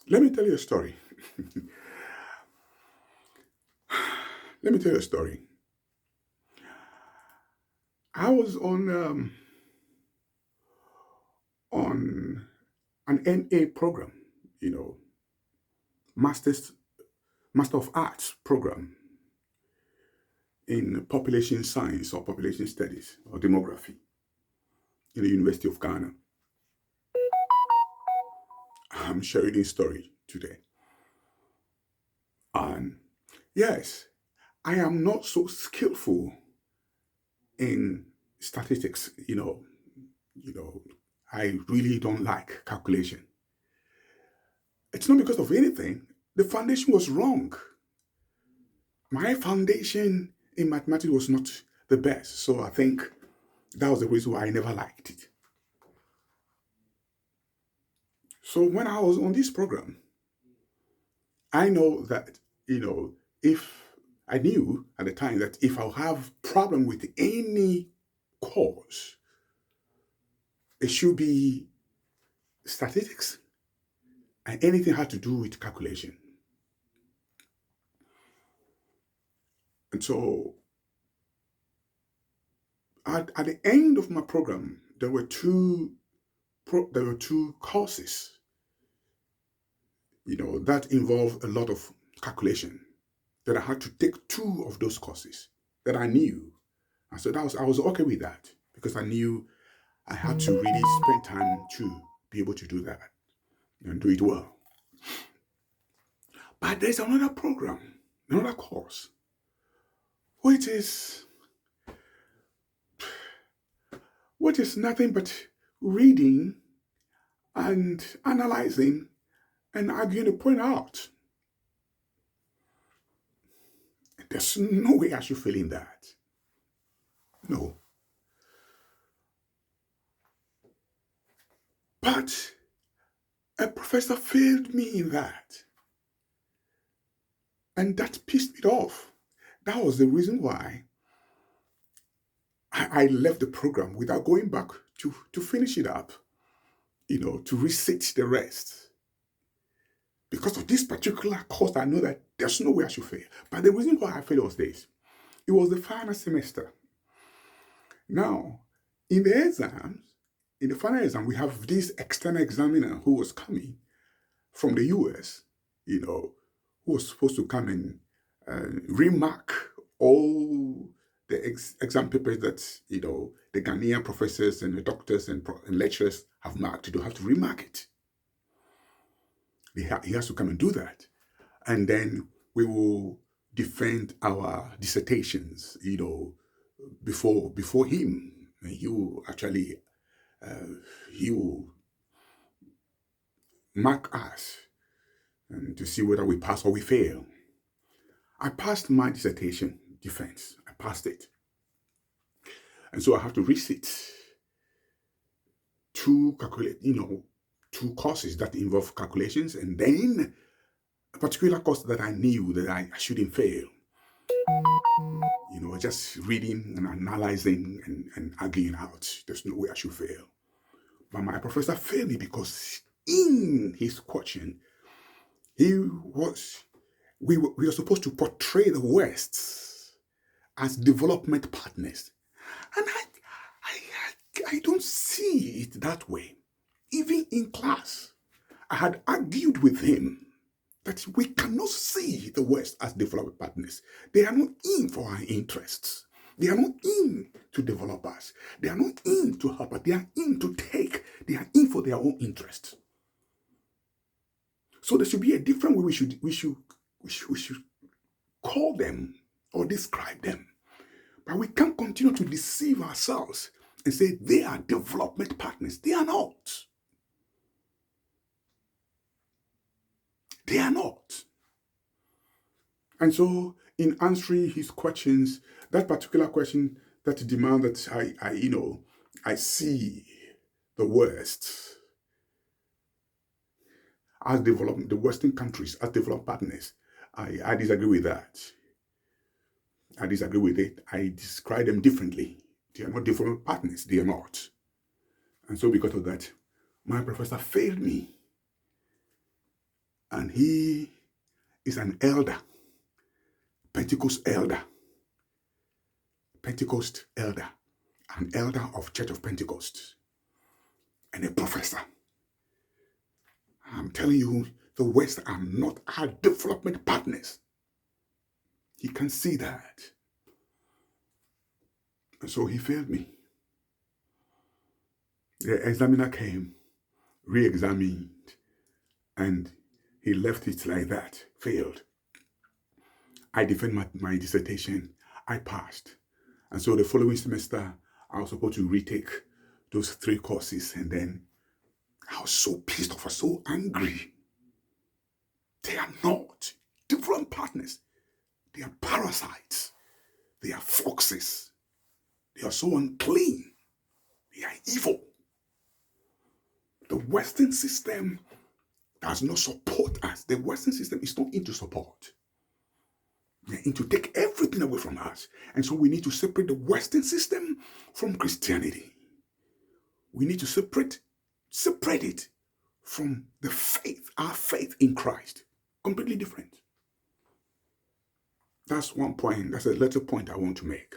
Let me tell you a story. Let me tell you a story. I was on an NA program, you know, Masters Master of Arts program in population science or population studies or demography in the University of Ghana. I'm sharing this story today. And yes, I am not so skillful in statistics, you know, I really don't like calculation. It's not because of anything. The foundation was wrong. My foundation in mathematics was not the best. So I think that was the reason why I never liked it. So when I was on this program, I know that, if I knew at the time that if I have problem with any course, it should be statistics and anything had to do with calculation. And so at the end of my program, there were two courses, that involved a lot of calculation. That I had to take two of those courses that I knew, and so I was okay with that because I knew I had to really spend time to be able to do that and do it well. But there's another program, another course, which is nothing but reading and analyzing and arguing to point out. There's no way I should fail in that. No. But a professor failed me in that. And that pissed me off. That was the reason why I left the program without going back to finish it up, to resit the rest. Because of this particular course, I know that there's no way I should fail. But the reason why I failed was this. It was the final semester. Now, in the exams, in the final exam, we have this external examiner who was coming from the US, who was supposed to come and remark all the exam papers that, the Ghanaian professors and the doctors and lecturers have marked. You don't have to remark it. He has to come and do that. And then we will defend our dissertations, before him. And he will actually, he will mark us and to see whether we pass or we fail. I passed my dissertation defense. I passed it. And so I have to resit two two courses that involve calculations, and then a particular course that I knew that I shouldn't fail. Just reading and analyzing and arguing out. There's no way I should fail. But my professor failed me because in his question, we were supposed to portray the West as development partners. And I don't see it that way. Even in class, I had argued with him that we cannot see the West as development partners. They are not in for our interests. They are not in to develop us. They are not in to help us. They are in to take. They are in for their own interests. So there should be a different way we should call them or describe them. But we can't continue to deceive ourselves and say they are development partners. They are not. They are not. And so in answering his questions, that particular question that demand that I see the West as development, the Western countries as developed partners, I disagree with that. I disagree with it. I describe them differently. They are not development partners. They are not. And so because of that, my professor failed me. And he is an elder, Pentecost elder, an elder of Church of Pentecost, and a professor. I'm telling you, the West are not our development partners. He can see that. And so he failed me. The examiner came, re-examined, and he left it like that, failed. I defended my dissertation, I passed. And so the following semester, I was supposed to retake those 3 courses, and then I was so pissed off, I was so angry. They are not different partners. They are parasites. They are foxes. They are so unclean. They are evil. The Western system does not support us. The Western system is not into support. They're into take everything away from us. And so we need to separate the Western system from Christianity. We need to separate it from the faith, our faith in Christ. Completely different. That's one point. That's a little point I want to make.